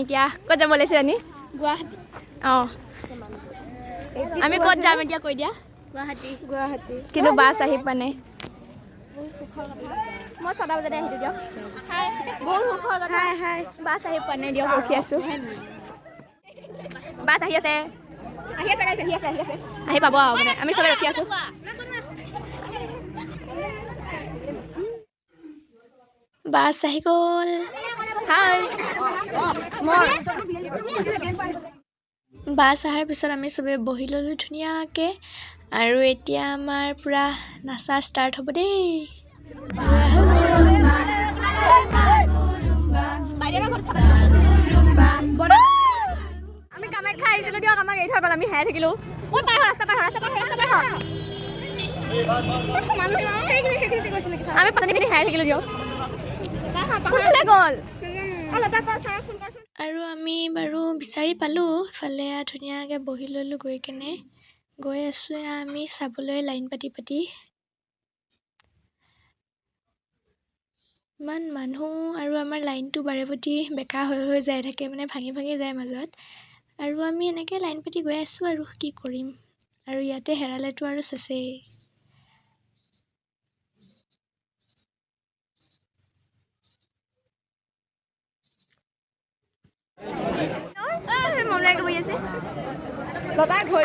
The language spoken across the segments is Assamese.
এতিয়া ক'ত যাব ওলাইছোঁ ৰাণী? গুৱাহাটী। অঁ আমি ক'ত যাম এতিয়া কৈ দিয়া? গুৱাহাটী। কিন্তু বাছ আহি পোৱা নাই। মই 6টা বজাতে আহিলোঁ দিয়ক। বহুত সুখৰ কথা। বাছ আহি পোৱা নাই দিয়ক, ৰখি আছোঁ। বাছ আহি আছে। আহি পাব আৰু মানে আমি চবে ৰখি আছোঁ। বাছ আহি গ'ল। হাই বাছ অহাৰ পিছত আমি চবে বহি ল'লোঁ ধুনীয়াকৈ। আৰু এতিয়া আমাৰ পূৰা নাচা ষ্টাৰ্ট হ'ব দেই। আমি কামাখ্যা আহিছিলোঁ দিয়ক, আমাক এৰি থৈ গ'ল, আমি হেৰাই থাকিলোঁ। আমি পানীখিনি হেৰাই থাকিলোঁ দিয়ক। কোনফালে গ'ল? আৰু আমি বাৰু বিচাৰি পালোঁ। ইফালে ধুনীয়াকৈ বহি ল'লোঁ গৈ কেনে। গৈ আছোঁ আমি চাবলৈ লাইন পাতি পাতি। ইমান মানুহ আৰু আমাৰ লাইনটো বাৰে প্ৰতি বেকা হৈ যাই থাকে, মানে ভাঙি ভাঙি যায় মাজত। আৰু আমি এনেকৈ লাইন পাতি গৈ আছোঁ আৰু কি কৰিম। আৰু ইয়াতে হেৰালেতো আৰু চেচেই।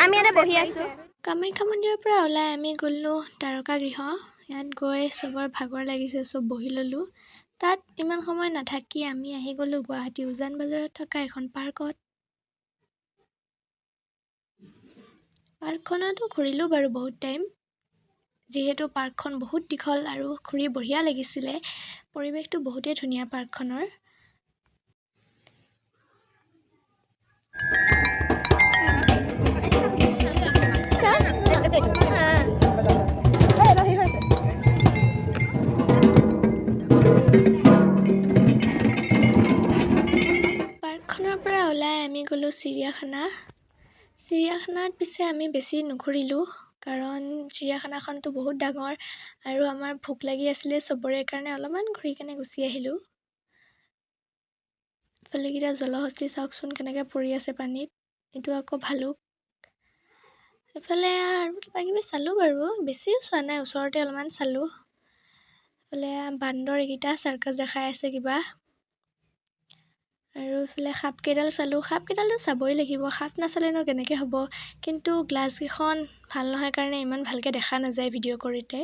আমি ইয়াতে বহি আছোঁ। কামাখ্যা মন্দিৰৰ পৰা ওলাই আমি গ'লোঁ তাৰকা গৃহ। ইয়াত গৈ চবৰ ভাগৰ লাগিছে, চব বহি ল'লোঁ। তাত ইমান সময় নাথাকি আমি আহি গ'লোঁ গুৱাহাটী উজান বজাৰত থকা এখন পাৰ্কত। পাৰ্কখনতো ঘূৰিলোঁ বাৰু বহুত টাইম, যিহেতু পাৰ্কখন বহুত দীঘল আৰু ঘূৰি বঢ়িয়া লাগিছিলে। পৰিৱেশটো বহুতেই ধুনীয়া পাৰ্কখনৰ। পাৰ্কখনৰ পৰা ওলাই আমি গ'লোঁ চিৰিয়াখানা। চিৰিয়াখানাত পিছে আমি বেছি নুঘূৰিলোঁ, কাৰণ চিৰিয়াখানাখনতো বহুত ডাঙৰ আৰু আমাৰ ভোক লাগি আছিলে চবৰে কাৰণে অলপমান ঘূৰি কেনে গুচি আহিলোঁ। ইফালেকেইটা জলহস্তী চাওকচোন কেনেকৈ পৰি আছে পানীত। এইটো আকৌ ভালুক। এইফালে আৰু কিবা কিবি চালোঁ বাৰু, বেছিও চোৱা নাই, ওচৰতে অলপমান চালোঁ। এইফালে বান্দৰ এইকেইটা চাৰ্কাছ দেখাই আছে কিবা। আৰু এইফালে সাপকেইডাল চালোঁ। সাপকেইডালটো চাবই লাগিব, সাপ নাচালেনো কেনেকৈ হ'ব। কিন্তু গ্লাছকেইখন ভাল নহয় কাৰণে ইমান ভালকৈ দেখা নাযায় ভিডিঅ' কৰোঁতে।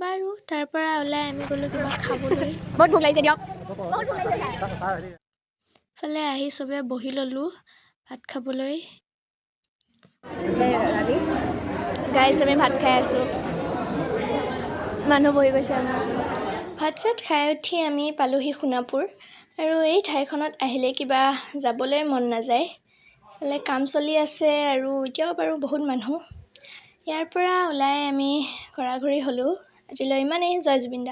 বাৰু তাৰ পৰা ওলাই আমি গ'লোঁ কিবা খাবলৈ। বহুত ভোক লাগিছে দিয়ক। ইফালে আহি চবে বহি ল'লোঁ ভাত খাবলৈ। গাইজ আমি ভাত খাই আছোঁ, মানুহ বহি গৈছে আমাৰ। ভাত চাত খাই উঠি আমি পালোহি সোণাপুৰ। আৰু এই ঠাইখনত আহিলে কিবা যাবলৈ মন নাযায়। ইফালে কাম চলি আছে আৰু এতিয়াও বাৰু বহুত মানুহ। ইয়াৰ পৰা ওলাই আমি ঘৰা ঘৰি হ'লোঁ। আজিলৈ ইমানেই। জয় জুবিন দা।